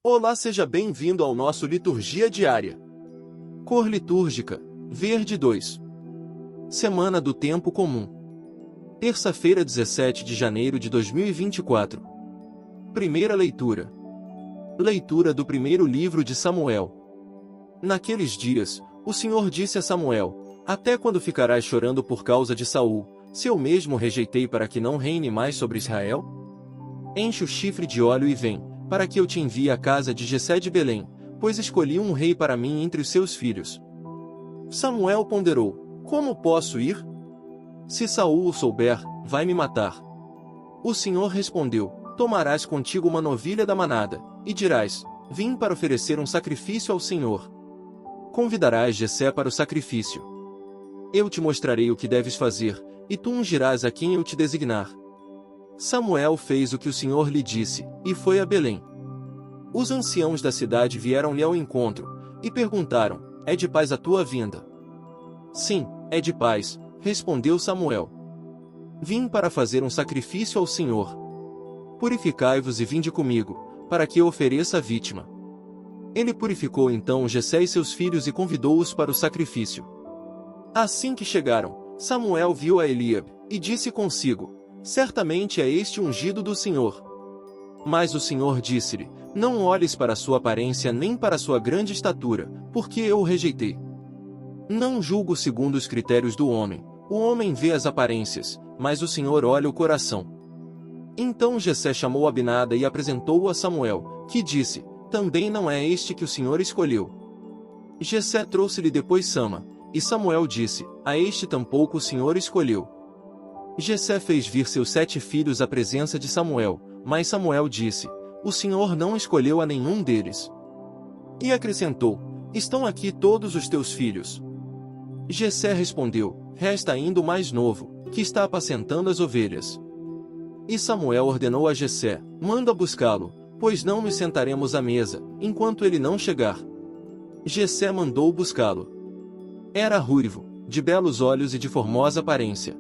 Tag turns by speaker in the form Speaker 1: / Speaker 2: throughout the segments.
Speaker 1: Olá, seja bem-vindo ao nosso Liturgia Diária. Cor litúrgica, verde 2. Semana do Tempo Comum. Terça-feira, 17 de janeiro de 2024. Primeira leitura. Leitura do primeiro livro de Samuel. Naqueles dias, o Senhor disse a Samuel: Até quando ficarás chorando por causa de Saul, se eu mesmo rejeitei para que não reine mais sobre Israel? Enche o chifre de óleo e vem, para que eu te envie à casa de Jessé de Belém, pois escolhi um rei para mim entre os seus filhos. Samuel ponderou: Como posso ir? Se Saul o souber, vai me matar. O Senhor respondeu: Tomarás contigo uma novilha da manada, e dirás: Vim para oferecer um sacrifício ao Senhor. Convidarás Jessé para o sacrifício. Eu te mostrarei o que deves fazer, e tu ungirás a quem eu te designar. Samuel fez o que o Senhor lhe disse, e foi a Belém. Os anciãos da cidade vieram-lhe ao encontro, e perguntaram: É de paz a tua vinda? Sim, é de paz, respondeu Samuel. Vim para fazer um sacrifício ao Senhor. Purificai-vos e vinde comigo, para que eu ofereça a vítima. Ele purificou então Jessé e seus filhos e convidou-os para o sacrifício. Assim que chegaram, Samuel viu a Eliabe, e disse consigo: Certamente é este ungido do Senhor. Mas o Senhor disse-lhe: Não olhes para sua aparência nem para sua grande estatura, porque eu o rejeitei. Não julgo segundo os critérios do homem. O homem vê as aparências, mas o Senhor olha o coração. Então Jessé chamou Abinada e apresentou-o a Samuel, que disse: Também não é este que o Senhor escolheu. Jessé trouxe-lhe depois Sama, e Samuel disse: A este tampouco o Senhor escolheu. Jessé fez vir seus 7 filhos à presença de Samuel, mas Samuel disse: O Senhor não escolheu a nenhum deles. E acrescentou: Estão aqui todos os teus filhos. Jessé respondeu: Resta ainda o mais novo, que está apacentando as ovelhas. E Samuel ordenou a Jessé: Manda buscá-lo, pois não nos sentaremos à mesa, enquanto ele não chegar. Jessé mandou buscá-lo. Era ruivo, de belos olhos e de formosa aparência.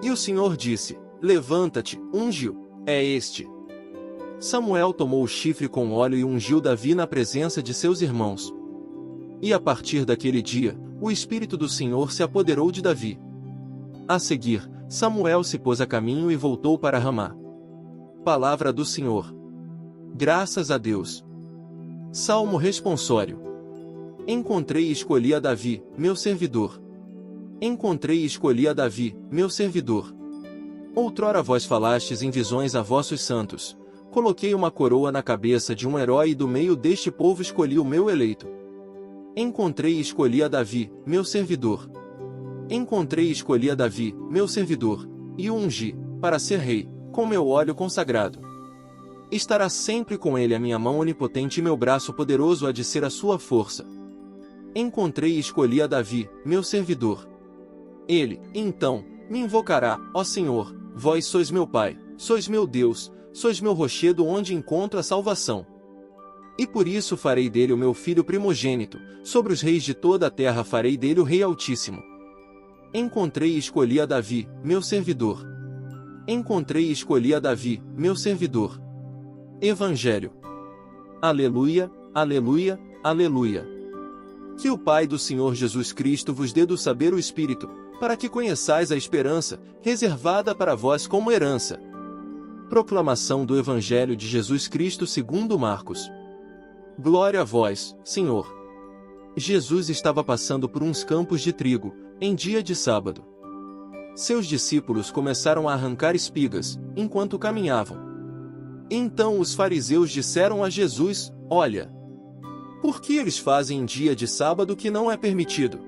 Speaker 1: E o Senhor disse: Levanta-te, unge-o, é este. Samuel tomou o chifre com óleo e ungiu Davi na presença de seus irmãos. E a partir daquele dia, o Espírito do Senhor se apoderou de Davi. A seguir, Samuel se pôs a caminho e voltou para Ramá. Palavra do Senhor. Graças a Deus. Salmo responsório. Encontrei e escolhi a Davi, meu servidor. Encontrei e escolhi a Davi, meu servidor. Outrora vós falastes em visões a vossos santos. Coloquei uma coroa na cabeça de um herói e do meio deste povo escolhi o meu eleito. Encontrei e escolhi a Davi, meu servidor. Encontrei e escolhi a Davi, meu servidor, e o ungi, para ser rei, com meu óleo consagrado. Estará sempre com ele a minha mão onipotente e meu braço poderoso há de ser a sua força. Encontrei e escolhi a Davi, meu servidor. Ele, então, me invocará: Ó Senhor, vós sois meu Pai, sois meu Deus, sois meu rochedo onde encontro a salvação. E por isso farei dele o meu filho primogênito, sobre os reis de toda a terra farei dele o Rei Altíssimo. Encontrei e escolhi a Davi, meu servidor. Encontrei e escolhi a Davi, meu servidor. Evangelho. Aleluia, aleluia, aleluia. Que o Pai do Senhor Jesus Cristo vos dê do saber o Espírito, para que conheçais a esperança, reservada para vós como herança. Proclamação do Evangelho de Jesus Cristo segundo Marcos. Glória a vós, Senhor. Jesus estava passando por uns campos de trigo, em dia de sábado. Seus discípulos começaram a arrancar espigas, enquanto caminhavam. Então os fariseus disseram a Jesus: Olha, por que eles fazem em dia de sábado que não é permitido?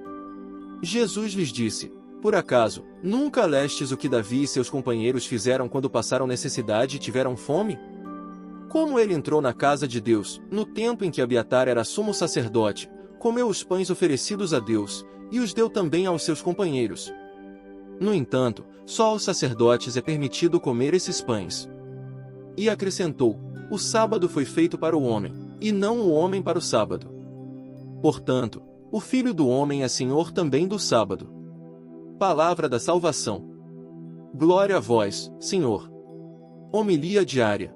Speaker 1: Jesus lhes disse: Por acaso, nunca lestes o que Davi e seus companheiros fizeram quando passaram necessidade e tiveram fome? Como ele entrou na casa de Deus, no tempo em que Abiatar era sumo sacerdote, comeu os pães oferecidos a Deus, e os deu também aos seus companheiros. No entanto, só aos sacerdotes é permitido comer esses pães. E acrescentou: O sábado foi feito para o homem, e não o homem para o sábado. Portanto, o Filho do Homem é Senhor também do sábado. Palavra da salvação. Glória a vós, Senhor. Homilia diária.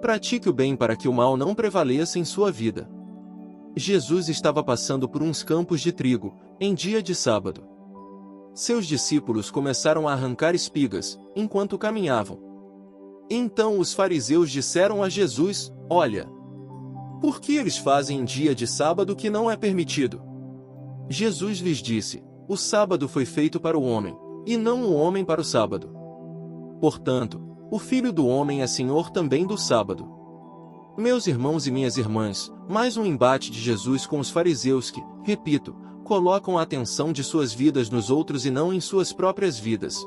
Speaker 1: Pratique o bem para que o mal não prevaleça em sua vida. Jesus estava passando por uns campos de trigo, em dia de sábado. Seus discípulos começaram a arrancar espigas, enquanto caminhavam. Então os fariseus disseram a Jesus: Olha, por que eles fazem em dia de sábado que não é permitido? Jesus lhes disse: O sábado foi feito para o homem, e não o homem para o sábado. Portanto, o Filho do Homem é Senhor também do sábado. Meus irmãos e minhas irmãs, mais um embate de Jesus com os fariseus que, repito, colocam a atenção de suas vidas nos outros e não em suas próprias vidas.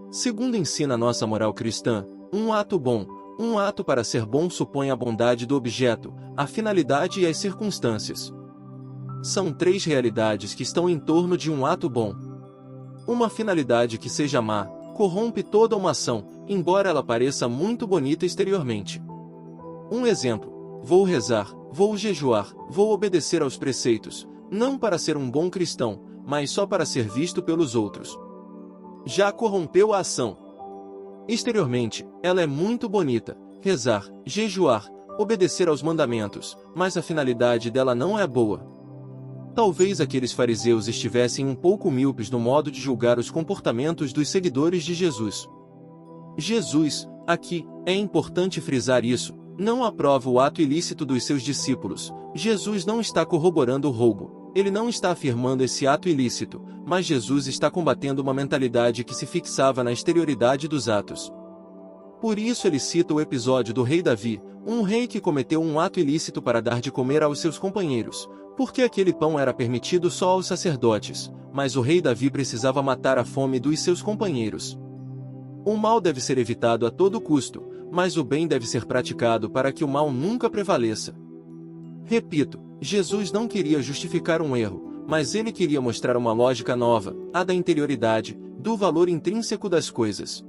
Speaker 1: Segundo ensina a nossa moral cristã, um ato bom, um ato para ser bom supõe a bondade do objeto, a finalidade e as circunstâncias. São três realidades que estão em torno de um ato bom. Uma finalidade que seja má, corrompe toda uma ação, embora ela pareça muito bonita exteriormente. Um exemplo: vou rezar, vou jejuar, vou obedecer aos preceitos, não para ser um bom cristão, mas só para ser visto pelos outros. Já corrompeu a ação. Exteriormente, ela é muito bonita: rezar, jejuar, obedecer aos mandamentos, mas a finalidade dela não é boa. Talvez aqueles fariseus estivessem um pouco míopes no modo de julgar os comportamentos dos seguidores de Jesus. Jesus, aqui, é importante frisar isso, não aprova o ato ilícito dos seus discípulos. Jesus não está corroborando o roubo, ele não está afirmando esse ato ilícito, mas Jesus está combatendo uma mentalidade que se fixava na exterioridade dos atos. Por isso ele cita o episódio do rei Davi, um rei que cometeu um ato ilícito para dar de comer aos seus companheiros, porque aquele pão era permitido só aos sacerdotes, mas o rei Davi precisava matar a fome dos seus companheiros. O mal deve ser evitado a todo custo, mas o bem deve ser praticado para que o mal nunca prevaleça. Repito, Jesus não queria justificar um erro, mas ele queria mostrar uma lógica nova, a da interioridade, do valor intrínseco das coisas.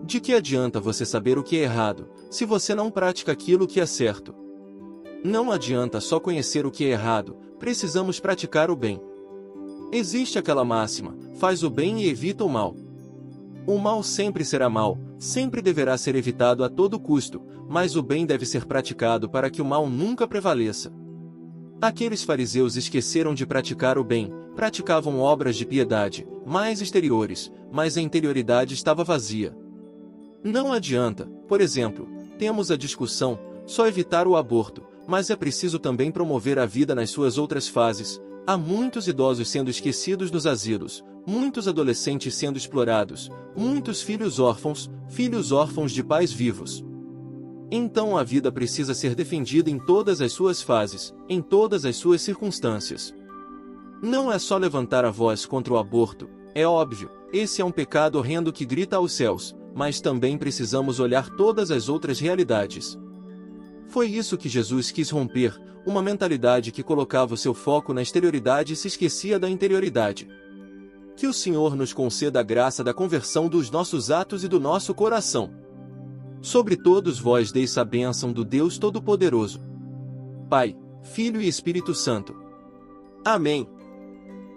Speaker 1: De que adianta você saber o que é errado, se você não pratica aquilo que é certo? Não adianta só conhecer o que é errado, precisamos praticar o bem. Existe aquela máxima: faz o bem e evita o mal. O mal sempre será mal, sempre deverá ser evitado a todo custo, mas o bem deve ser praticado para que o mal nunca prevaleça. Aqueles fariseus esqueceram de praticar o bem, praticavam obras de piedade, mais exteriores, mas a interioridade estava vazia. Não adianta, por exemplo, temos a discussão, só evitar o aborto, mas é preciso também promover a vida nas suas outras fases. Há muitos idosos sendo esquecidos nos asilos, muitos adolescentes sendo explorados, muitos filhos órfãos de pais vivos. Então a vida precisa ser defendida em todas as suas fases, em todas as suas circunstâncias. Não é só levantar a voz contra o aborto, é óbvio, esse é um pecado horrendo que grita aos céus, mas também precisamos olhar todas as outras realidades. Foi isso que Jesus quis romper, uma mentalidade que colocava o seu foco na exterioridade e se esquecia da interioridade. Que o Senhor nos conceda a graça da conversão dos nossos atos e do nosso coração. Sobre todos vós deis a bênção do Deus Todo-Poderoso, Pai, Filho e Espírito Santo. Amém.